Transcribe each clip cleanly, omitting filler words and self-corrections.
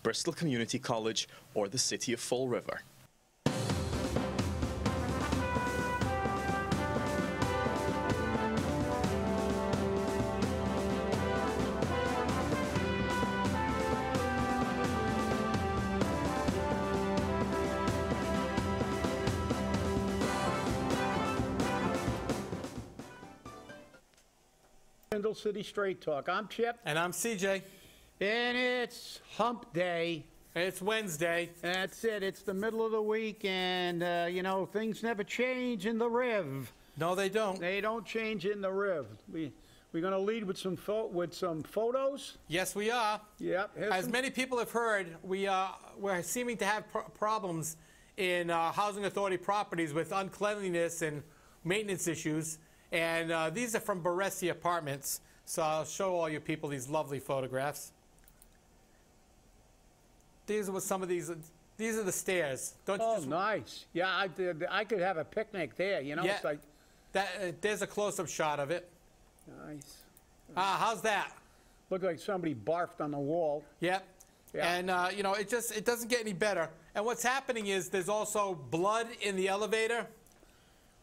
Bristol Community College, or the City of Fall River. Spindle City Straight Talk. I'm Chip. And I'm CJ. And it's hump day. It's Wednesday. That's it. It's the middle of the week, and, you know, things never change in the Riv. No, they don't. They don't change in the Riv. We're going to lead with some photos. Yes, we are. Yep. As many people have heard, we're seeming to have problems in housing authority properties with uncleanliness and maintenance issues. And these are from Baressi Apartments. So I'll show all you people these lovely photographs. These are what some of these. These are the stairs. Don't you just, nice. Yeah, I could have a picnic there. You know, yeah, it's like that. There's a close-up shot of it. Nice. How's that? Looked like somebody barfed on the wall. Yep. Yeah. And you know, it doesn't get any better. And what's happening is there's also blood in the elevator,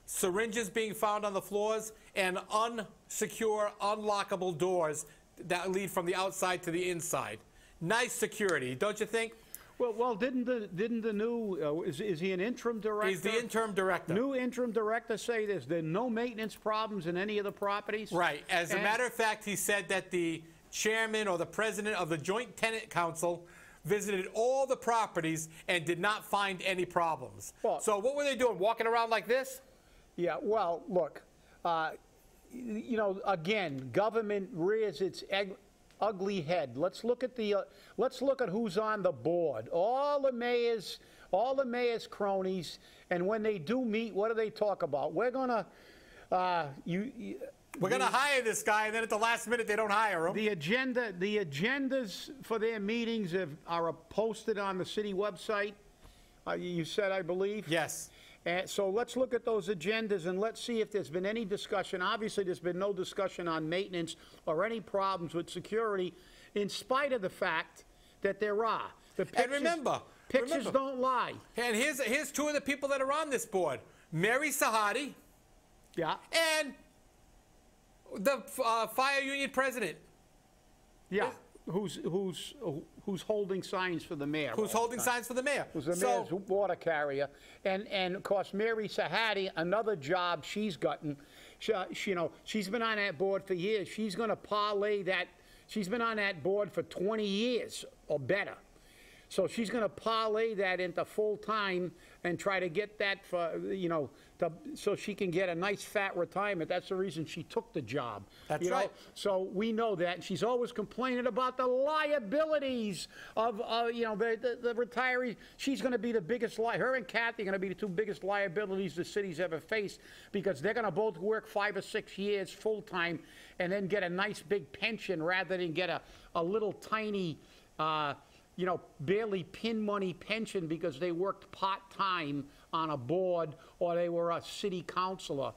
syringes being found on the floors, and unsecure, unlockable doors that lead from the outside to the inside. Nice security, don't you think? Well, didn't the new is he an interim director? He's the interim director. New interim director say there's no maintenance problems in any of the properties. Right. As a matter of fact, he said that the chairman or the president of the Joint Tenant Council visited all the properties and did not find any problems. Well, so what were they doing? Walking around like this? Yeah. Well, look. You know, again, government rears its ugly head. Let's look at who's on the board. All the mayor's cronies, and when they do meet, what do they talk about? We're gonna we're gonna hire this guy, and then at the last minute they don't hire him. The agendas for their meetings are posted on the city website. You said, I believe. Yes. So let's look at those agendas and let's see if there's been any discussion. Obviously, there's been no discussion on maintenance or any problems with security, in spite of the fact that there are. And remember, pictures don't lie. And here's two of the people that are on this board: Mary Sahadi, yeah, and the fire union president. Yeah. Who's holding signs for the mayor? Who's holding signs for the mayor? Who's the mayor's water carrier? And of course, Mary Sahadi, another job she's gotten. You know, she's been on that board for years. She's going to parlay that. She's been on that board for 20 years or better. So she's going to parlay that into full time and try to get that for, you know, so she can get a nice fat retirement. That's the reason she took the job. That's right. So we know that. And she's always complaining about the liabilities of, you know, the retirees. She's going to be the biggest her and Kathy are going to be the two biggest liabilities the city's ever faced, because they're going to both work 5 or 6 years full time and then get a nice big pension rather than get a little tiny, you know, barely pin money pension because they worked part-time on a board or they were a city councilor,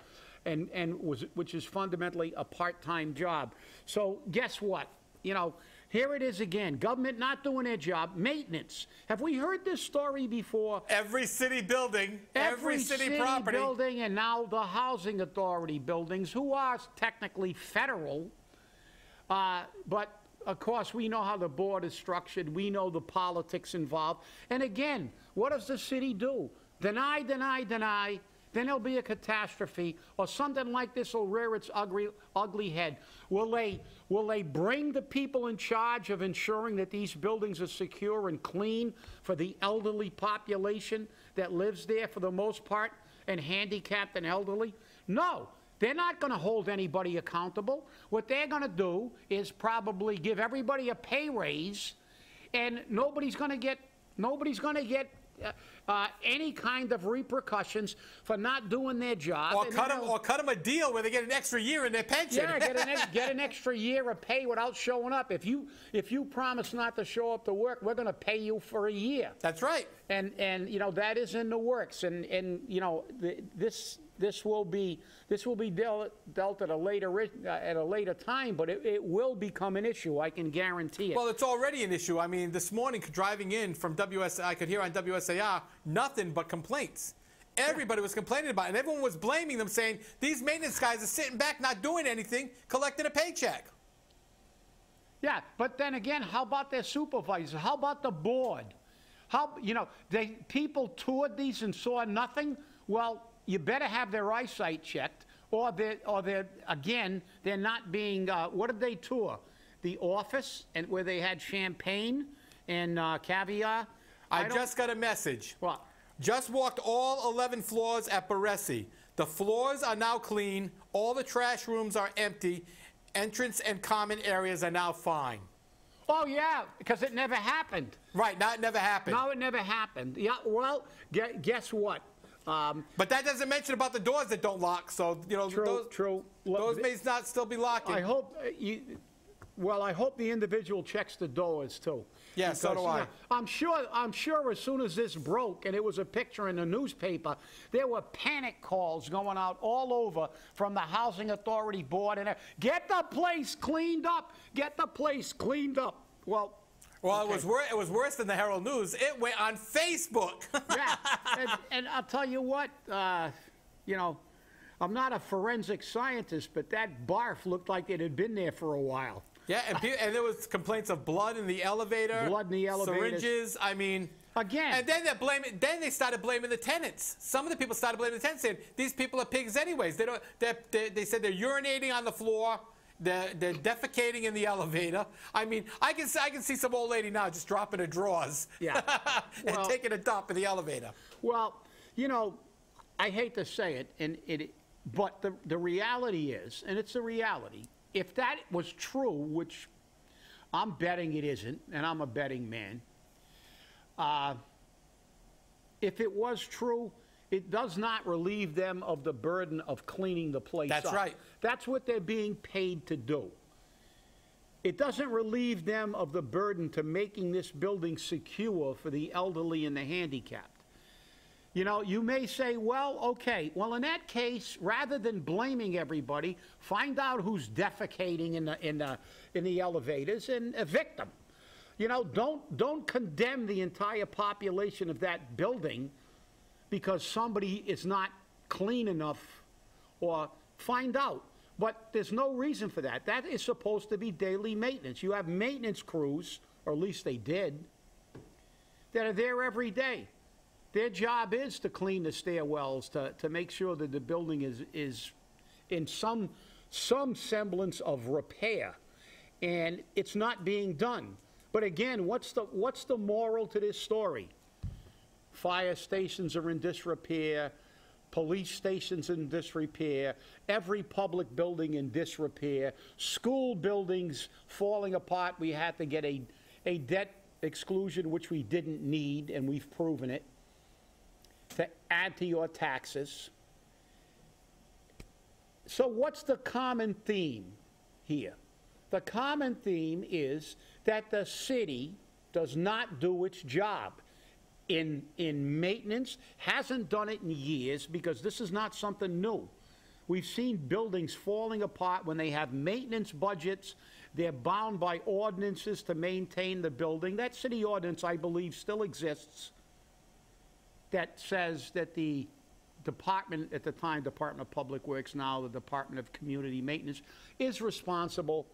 which is fundamentally a part-time job. So guess what? You know, here it is again. Government not doing their job. Maintenance. Have we heard this story before? Every city building, every city property. Building, and now the housing authority buildings, who are technically federal, but of course, we know how the board is structured. We know the politics involved. And again, what does the city do? Deny, deny, deny. Then there'll be a catastrophe, or something like this will rear its ugly head. Will they bring the people in charge of ensuring that these buildings are secure and clean for the elderly population that lives there for the most part, and handicapped and elderly? No. They're not going to hold anybody accountable. What they're going to do is probably give everybody a pay raise, and nobody's going to get any kind of repercussions for not doing their job. Or cut them a deal where they get an extra year in their pension. Yeah, get an extra year of pay without showing up. If you promise not to show up to work, we're going to pay you for a year. That's right. And you know, that is in the works. And you know, this will be dealt at a later time, but it will become an issue. I can guarantee it. Well, it's already an issue. I mean, this morning driving in from I could hear on WSAR nothing but complaints. Everybody was complaining about it, and everyone was blaming them, saying these maintenance guys are sitting back, not doing anything, collecting a paycheck. Yeah, but then again, how about their supervisors? How about the board? People toured these and saw nothing. Well, you better have their eyesight checked, or they're not being. What did they tour? The office, and where they had champagne and caviar. I just got a message. What? Just walked all 11 floors at Baressi. The floors are now clean. All the trash rooms are empty. Entrance and common areas are now fine. Oh, yeah, because it never happened. Right, now it never happened. No, it never happened. Yeah, well, guess what? But that doesn't mention about the doors that don't lock, so, you know, True. Those may not still be locking. I hope I hope the individual checks the doors too. Yeah, so do I. I'm sure as soon as this broke and it was a picture in the newspaper, there were panic calls going out all over from the Housing Authority Board and get the place cleaned up. Get the place cleaned up. Well, okay. It was worse than the Herald News. It went on Facebook. Yeah, and I'll tell you what, you know, I'm not a forensic scientist, but that barf looked like it had been there for a while. Yeah, and there was complaints of blood in the elevator. Blood in the elevator. Syringes. I mean, again. And then they started blaming the tenants. Some of the people started blaming the tenants, saying these people are pigs anyways. They said they're urinating on the floor. They're defecating in the elevator. I mean, I can see some old lady now just dropping her drawers. Yeah. And taking a dump in the elevator. Well, you know, I hate to say it, but the reality is, and it's the reality, if that was true, which I'm betting it isn't, and I'm a betting man, if it was true, it does not relieve them of the burden of cleaning the place up. That's right. That's what they're being paid to do. It doesn't relieve them of the burden to making this building secure for the elderly and the handicapped. You know, you may say, well, okay, well, in that case, rather than blaming everybody, find out who's defecating in the elevators and evict them. You know, don't condemn the entire population of that building because somebody is not clean enough, or find out. But there's no reason for that. That is supposed to be daily maintenance. You have maintenance crews, or at least they did, that are there every day. Their job is to clean the stairwells, to make sure that the building is in some semblance of repair, and it's not being done. But again, what's the moral to this story? Fire stations are in disrepair, police stations in disrepair, every public building in disrepair, school buildings falling apart. We had to get a debt exclusion, which we didn't need, and we've proven it, to add to your taxes. So what's the common theme here? The common theme is that the city does not do its job in maintenance, hasn't done it in years, because this is not something new. We've seen buildings falling apart when they have maintenance budgets. They're bound by ordinances to maintain the building. That city ordinance, I believe, still exists, that says that the department, at the time, Department of Public Works, now the Department of Community Maintenance, is responsible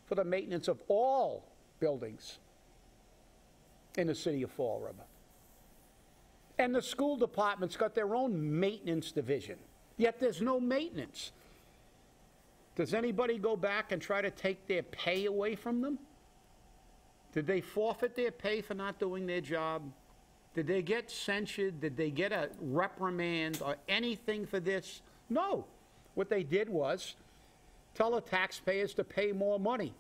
for the maintenance of all buildings in the city of Fall River. And the school department's got their own maintenance division, yet there's no maintenance. Does anybody go back and try to take their pay away from them? Did they forfeit their pay for not doing their job? Did they get censured? Did they get a reprimand or anything for this? No. What they did was tell the taxpayers to pay more money.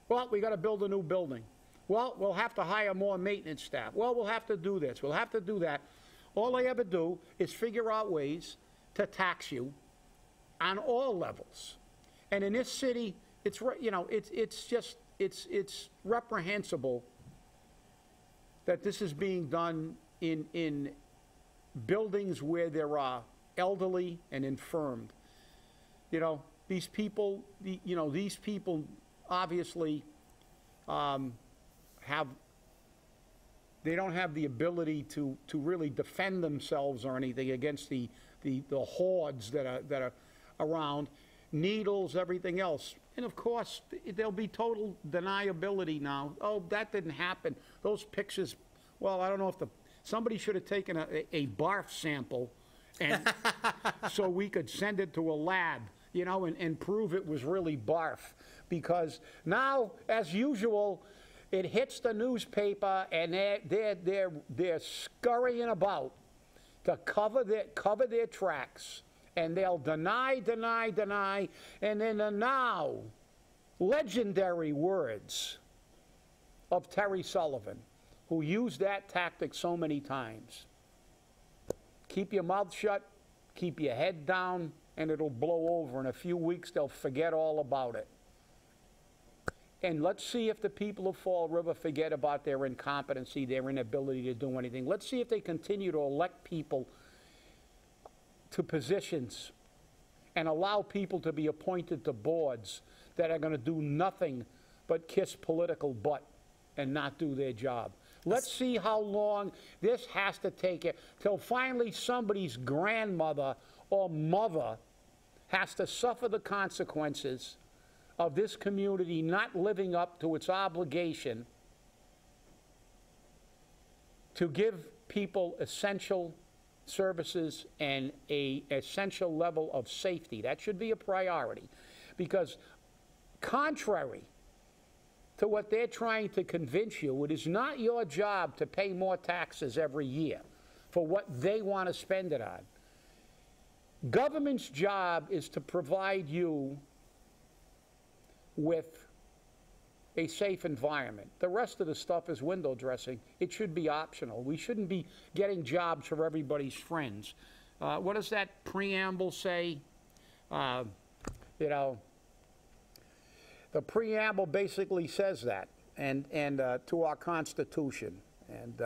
Well, we got to build a new building. Well, we'll have to hire more maintenance staff. Well, we'll have to do this. We'll have to do that. All they ever do is figure out ways to tax you on all levels. And in this city, it's, you know, it's just reprehensible that this is being done in buildings where there are elderly and infirmed. You know, these people, these people obviously they don't have the ability to really defend themselves or anything against the hordes that are around, needles, everything else. And of course, there'll be total deniability now. Oh, that didn't happen. Those pictures, well, I don't know if somebody should have taken a barf sample and so we could send it to a lab, you know, and prove it was really barf. Because now, as usual, it hits the newspaper and they're scurrying about to cover their tracks. And they'll deny, and then the now legendary words of Terry Sullivan, who used that tactic so many times. Keep your mouth shut, keep your head down, and it'll blow over. In a few weeks, they'll forget all about it. And let's see if the people of Fall River forget about their incompetency, their inability to do anything. Let's see if they continue to elect people to positions and allow people to be appointed to boards that are going to do nothing but kiss political butt and not do their job. Let's see how long this has to take it till finally somebody's grandmother or mother has to suffer the consequences of this community not living up to its obligation to give people essential services and an essential level of safety. That should be a priority, because contrary to what they're trying to convince you, it is not your job to pay more taxes every year for what they want to spend it on. Government's job is to provide you with a safe environment. The rest of the stuff is window dressing. It should be optional. We shouldn't be getting jobs for everybody's friends. What does that preamble say? You know, the preamble basically says that, and to our Constitution. And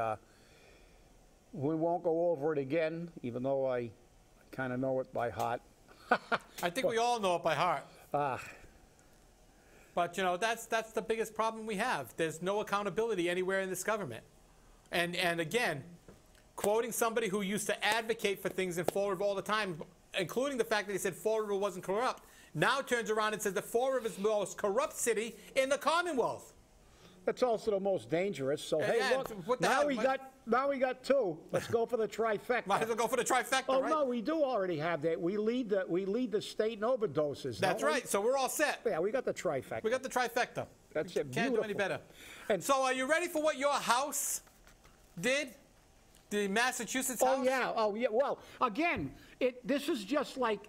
we won't go over it again, even though I kind of know it by heart. I think we all know it by heart. But, you know, that's the biggest problem we have. There's no accountability anywhere in this government. And again, quoting somebody who used to advocate for things in Fall River all the time, including the fact that he said Fall River wasn't corrupt, now turns around and says that Fall River is the most corrupt city in the Commonwealth. That's also the most dangerous. So, hey, yeah, look, now we got two. Let's go for the trifecta. Might as well go for the trifecta, oh, right? No, we do already have that. We lead the state in overdoses. That's right. So we're all set. Yeah, we got the trifecta. We got the trifecta. That's it. Can't do any better. And so are you ready for what your house did? The Massachusetts house? Oh, yeah. Well, again, this is just like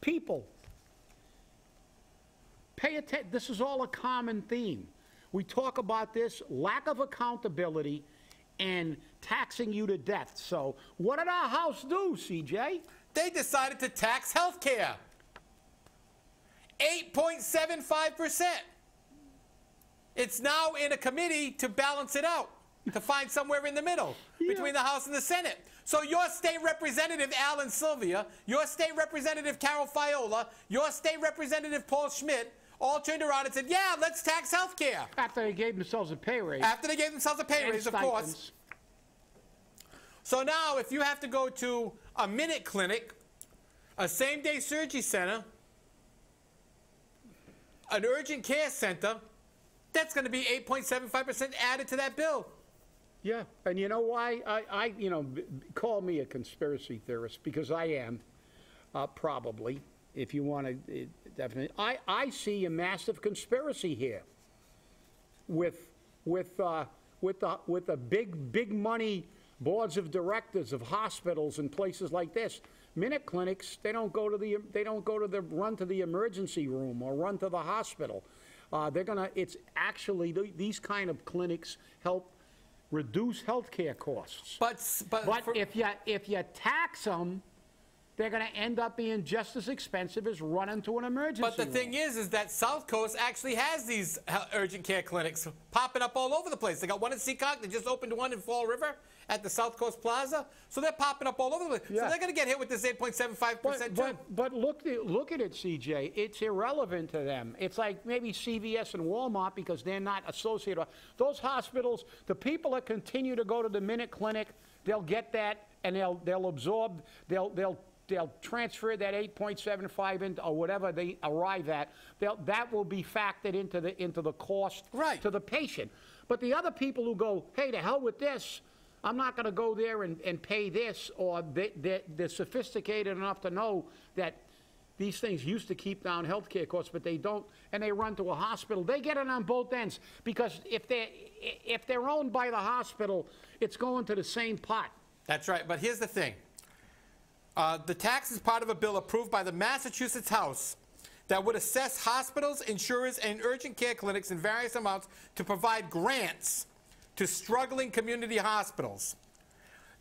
people. Pay attention. This is all a common theme. We talk about this lack of accountability and taxing you to death. So what did our House do, CJ? They decided to tax health care. 8.75%. It's now in a committee to balance it out, to find somewhere in the middle between the House and the Senate. So your state representative, Alan Sylvia, your state representative, Carol Fiola, your state representative, Paul Schmidt, all turned around and said, yeah, let's tax health care. After they gave themselves a pay raise. After they gave themselves a pay raise, of course. So now if you have to go to a Minute Clinic, a same-day surgery center, an urgent care center, that's going to be 8.75% added to that bill. Yeah, and you know why? You know, call me a conspiracy theorist, because I am, probably, if you want to, definitely. I see a massive conspiracy here with the big money boards of directors of hospitals and places like this. Minute clinics, they don't run to the emergency room or run to the hospital. It's actually, these kind of clinics help reduce health care costs. But if you tax them, they're going to end up being just as expensive as running to an emergency But the room. thing is that South Coast actually has these urgent care clinics popping up all over the place. They got one in Seacock. They just opened one in Fall River at the South Coast Plaza. So they're popping up all over the place. Yeah. So they're going to get hit with this 8.75% too. But look at it, CJ. It's irrelevant to them. It's like maybe CVS and Walmart because they're not associated. Those hospitals, the people that continue to go to the Minute Clinic, they'll get that and they'll absorb, they'll transfer that 8.75 into or whatever they arrive at. That will be factored into the cost to the patient. But the other people who go, hey, to hell with this, I'm not going to go there and pay this, or they're sophisticated enough to know that these things used to keep down health care costs, but they don't, and they run to a hospital. They get it on both ends because if they're owned by the hospital, it's going to the same pot. That's right. But here's the thing. The tax is part of a bill approved by the Massachusetts House that would assess hospitals, insurers, and urgent care clinics in various amounts to provide grants to struggling community hospitals.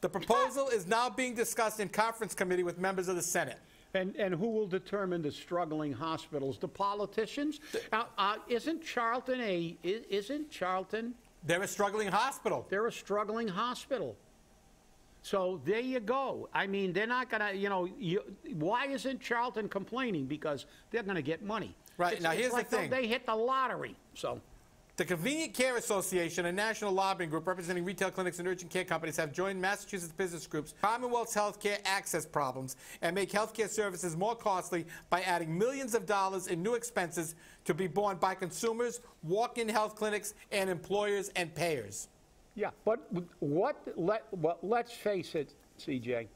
The proposal is now being discussed in conference committee with members of the Senate. And who will determine the struggling hospitals? The politicians? Isn't Charlton Isn't Charlton? They're a struggling hospital. They're a struggling hospital. So there you go. I mean, they're not going to, why isn't Charlton complaining? Because they're going to get money. Right. Now, here's the thing. They hit the lottery. So the Convenient Care Association, a national lobbying group representing retail clinics and urgent care companies, have joined Massachusetts business groups Commonwealth's healthcare access problems and make healthcare services more costly by adding millions of dollars in new expenses to be borne by consumers, walk-in health clinics, and employers and payers. Yeah, but let's face it, CJ.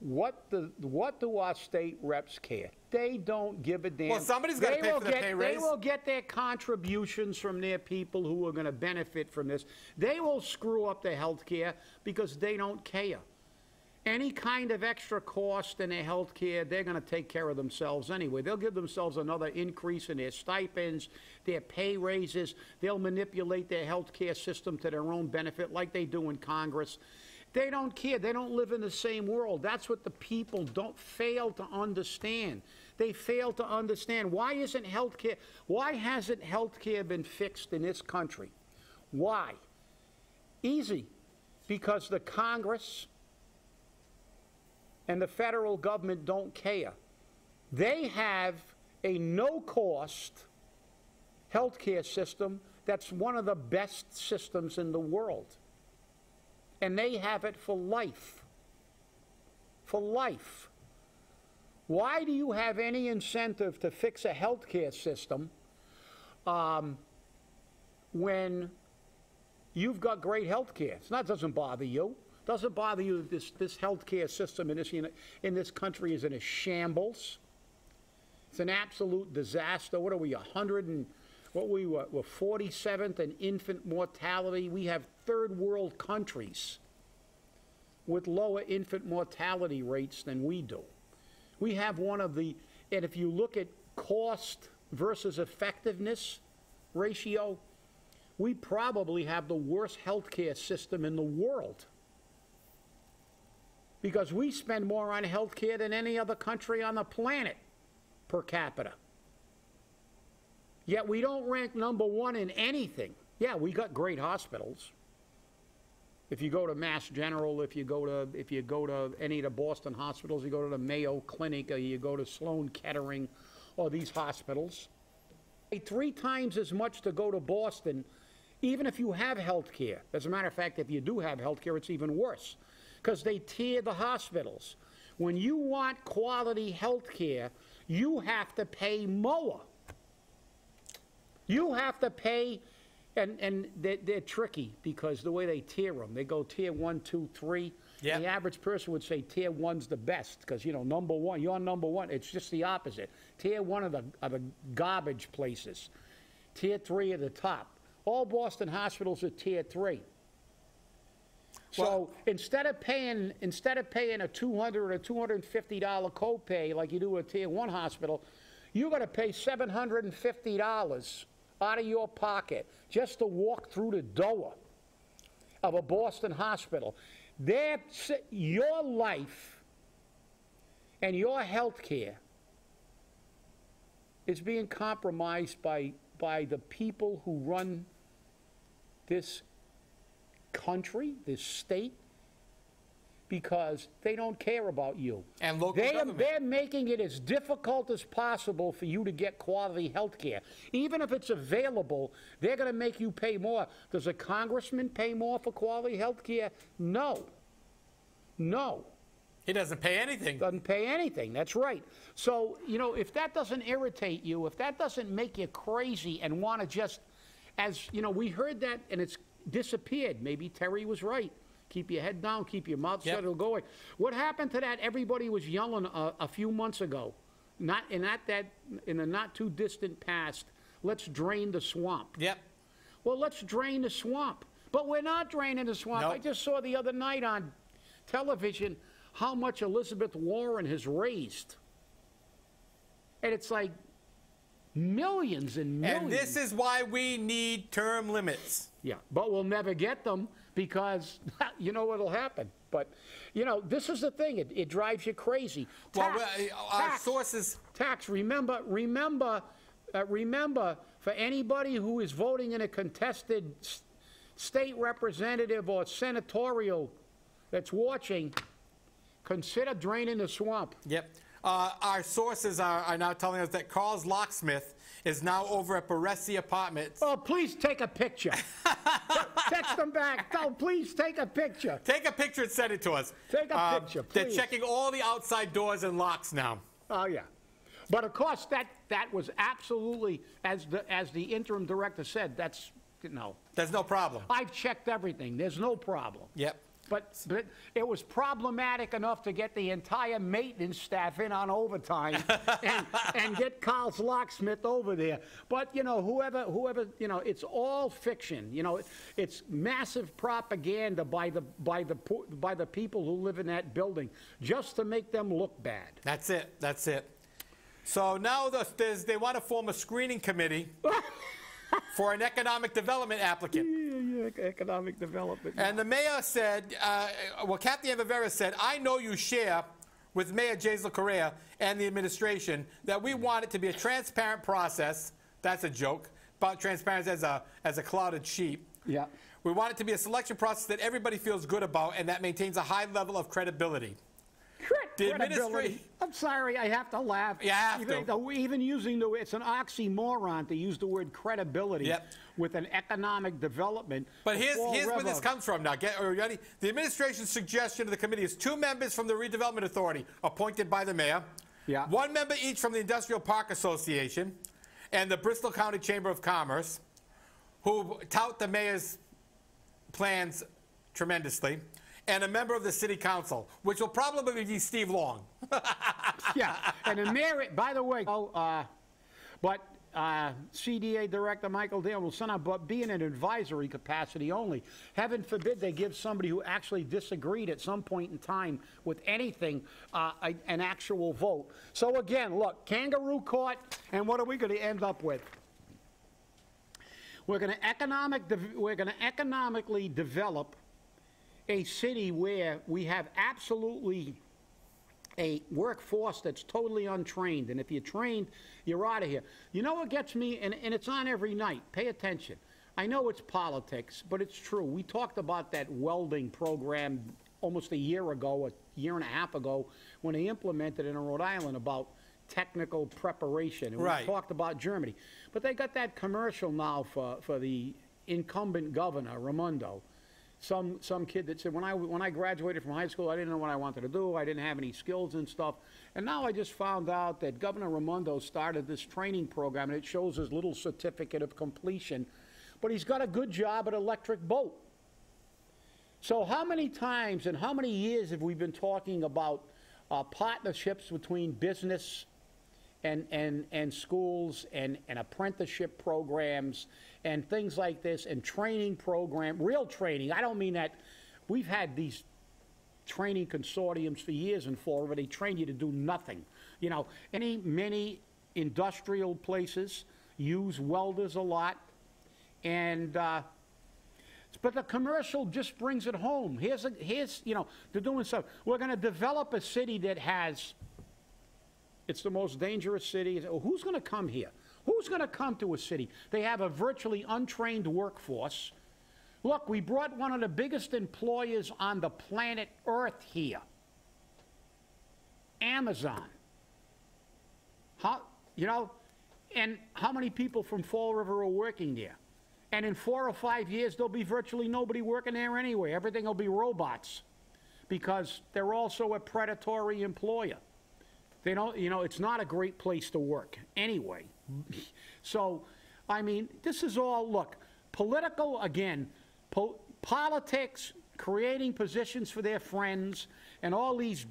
What do our state reps care? They don't give a damn. Well, somebody's got to pay for the pay raise. They will get their contributions from their people who are going to benefit from this. They will screw up their health care because they don't care. Any kind of extra cost in their health care, they're going to take care of themselves anyway. They'll give themselves another increase in their stipends, their pay raises. They'll manipulate their health care system to their own benefit like they do in Congress. They don't care. They don't live in the same world. That's what the people don't fail to understand. They fail to understand why hasn't health care been fixed in this country? Why? Easy. Because the Congress and the federal government don't care. They have a no-cost health care system that's one of the best systems in the world. And they have it for life. For life. Why do you have any incentive to fix a health care system when you've got great health care? It doesn't bother you. Doesn't bother you that this health care system in this country is in a shambles. It's an absolute disaster. What are we, we're 47th in infant mortality. We have third world countries with lower infant mortality rates than we do. We have one of the, and if you look at cost versus effectiveness ratio, we probably have the worst health care system in the world. Because we spend more on health care than any other country on the planet per capita. Yet we don't rank number one in anything. Yeah, we got great hospitals. If you go to Mass General, if you go to any of the Boston hospitals, you go to the Mayo Clinic, or you go to Sloan Kettering, or these hospitals, pay 3 times as much to go to Boston, even if you have health care. As a matter of fact, if you do have health care, it's even worse, because they tier the hospitals. When you want quality health care, you have to pay more. You have to pay, and they're tricky because the way they tier them, they go tier 1, 2, 3. Yep. The average person would say tier 1's the best because, you know, number one, you're number one. It's just the opposite. Tier 1 are the garbage places. Tier 3 are the top. All Boston hospitals are tier 3. So instead of paying a $200 or $250 copay like you do at a tier 1 hospital, you're going to pay $750 out of your pocket just to walk through the door of a Boston hospital. Your life and your health care is being compromised by the people who run this country, this state, because they don't care about you. And local government. They're making it as difficult as possible for you to get quality health care. Even if it's available, they're going to make you pay more. Does a congressman pay more for quality health care? No. No. He doesn't pay anything. Doesn't pay anything, that's right. So, you know, if that doesn't irritate you, if that doesn't make you crazy and want to just, as, you know, we heard that and it's disappeared. Maybe Terry was right. Keep your head down, keep your mouth shut, it'll go away. What happened to that everybody was yelling a few months ago? Not in in the not too distant past, let's drain the swamp. Yep. Well, let's drain the swamp. But we're not draining the swamp. Nope. I just saw the other night on television how much Elizabeth Warren has raised. And it's like millions and millions. And this is why we need term limits. Yeah, but we'll never get them because you know what'll happen. But, you know, this is the thing. It drives you crazy. Well, our sources... Tax, remember, for anybody who is voting in a contested state representative or senatorial that's watching, consider draining the swamp. Yep. Our sources are now telling us that Carl's locksmith is now over at Baressi Apartments. Oh, please take a picture. Text them back. Tell them, please take a picture. Take a picture and send it to us. Take a picture, please. They're checking all the outside doors and locks now. Oh, yeah. But, of course, that was absolutely, as the interim director said, that's, no. There's no problem. I've checked everything. There's no problem. Yep. But it was problematic enough to get the entire maintenance staff in on overtime and get Carl's locksmith over there. But, you know, whoever, you know, it's all fiction. You know, it's massive propaganda by the people who live in that building just to make them look bad. That's it. That's it. So now they want to form a screening committee for an economic development applicant. Yeah, economic development. And the mayor said, well, Kathy Evavera said, I know you share with Mayor Jaisal Correa and the administration that we want it to be a transparent process. That's a joke. About transparency as a clouded sheep. Yeah. We want it to be a selection process that everybody feels good about and that maintains a high level of credibility. Credibility. I'm sorry, I have to laugh. You have to. Even using it's an oxymoron to use the word credibility with an economic development. But here's where this comes from now. Are you ready? The administration's suggestion to the committee is 2 members from the Redevelopment Authority appointed by the mayor. Yeah. 1 member each from the Industrial Park Association and the Bristol County Chamber of Commerce, who tout the mayor's plans tremendously, and a member of the city council, which will probably be Steve Long. Yeah, and the mayor, by the way, CDA Director Michael Dale will send out, but be in an advisory capacity only. Heaven forbid they give somebody who actually disagreed at some point in time with anything an actual vote. So again, look, kangaroo court, and what are we going to end up with? We're going to economically develop a city where we have absolutely a workforce that's totally untrained. And if you're trained, you're out of here. You know what gets me, and it's on every night, pay attention. I know it's politics, but it's true. We talked about that welding program almost a year ago, a year and a half ago, when they implemented it in Rhode Island about technical preparation. And we talked about Germany. But they got that commercial now for the incumbent governor, Raimondo. Some kid that said, when I graduated from high school, I didn't know what I wanted to do. I didn't have any skills and stuff. And now I just found out that Governor Raimondo started this training program, and it shows his little certificate of completion. But he's got a good job at Electric Boat. So how many times and how many years have we been talking about partnerships between business and schools and apprenticeship programs and things like this, and training program, real training? I don't mean that. We've had these training consortiums for years in Florida. They train you to do nothing. You know, many industrial places use welders a lot, and but the commercial just brings it home. Here's you know, they're doing stuff. We're going to develop a city that has It's the most dangerous city. Who's going to come here? Who's going to come to a city? They have a virtually untrained workforce. Look, we brought one of the biggest employers on the planet Earth here. Amazon. And how many people from Fall River are working there? And in 4 or 5 years, there'll be virtually nobody working there anyway. Everything will be robots because they're also a predatory employer. They don't, it's not a great place to work anyway. So, I mean, this is all, look, political, again, politics, creating positions for their friends, and all these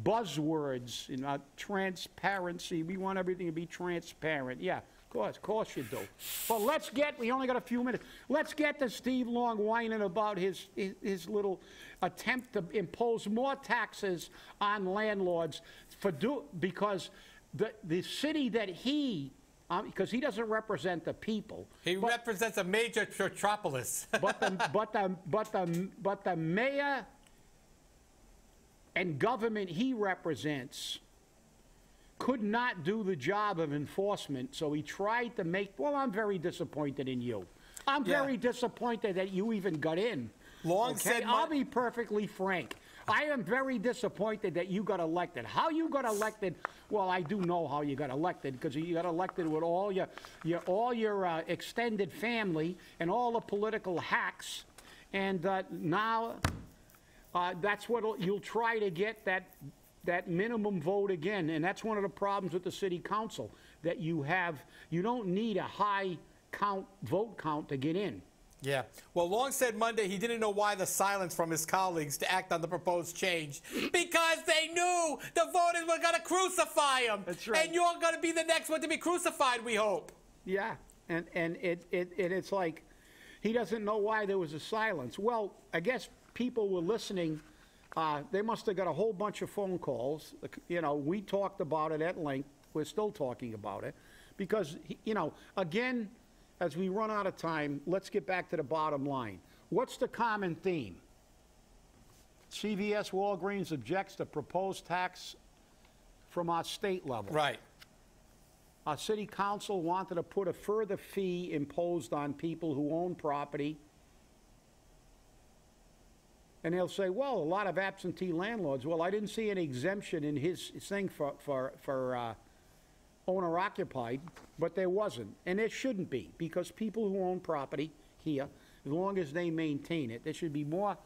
buzzwords, transparency. We want everything to be transparent. Yeah, of course you do. But we only got a few minutes. Let's get to Steve Long whining about his little attempt to impose more taxes on landlords because the city that because he doesn't represent the people. He represents a major metropolis. but the mayor and government he represents could not do the job of enforcement, so he tried to I'm very disappointed in you. I'm very disappointed that you even got in. I'll be perfectly frank. I am very disappointed that you got elected. How you got elected, well, I do know how you got elected, because you got elected with all your extended family and all the political hacks, and now that's what you'll try to get that minimum vote again, and that's one of the problems with the city council, that you don't need a high vote count to get in. Yeah. Well, Long said Monday he didn't know why the silence from his colleagues to act on the proposed change. Because they knew the voters were going to crucify him. That's right. And you're going to be the next one to be crucified, we hope. Yeah. And it's like he doesn't know why there was a silence. Well, I guess people were listening. They must have got a whole bunch of phone calls. We talked about it at length. We're still talking about it. Because, again, as we run out of time, let's get back to the bottom line. What's the common theme? CVS Walgreens objects to proposed tax from our state level. Right. Our city council wanted to put a further fee imposed on people who own property. And they'll say, well, a lot of absentee landlords. Well, I didn't see an exemption in his thing for owner-occupied, but there wasn't. And there shouldn't be, because people who own property here, as long as they maintain it, there should be more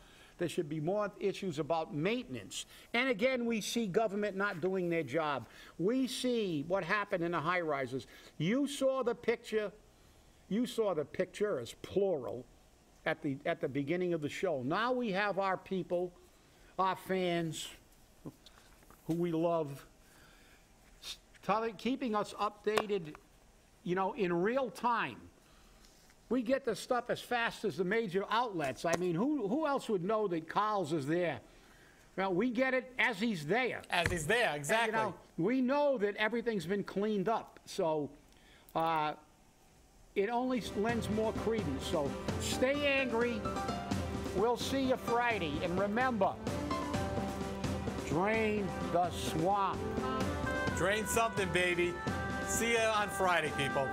issues about maintenance. And again, we see government not doing their job. We see what happened in the high-rises. You saw the picture as plural at the beginning of the show. Now we have our people, our fans, who we love, keeping us updated, in real time. We get the stuff as fast as the major outlets. I mean, who else would know that Carl's is there? Well, we get it as he's there. As he's there, exactly. And, we know that everything's been cleaned up, so it only lends more credence. So stay angry. We'll see you Friday. And remember, drain the swamp. Drain something, baby. See you on Friday, people.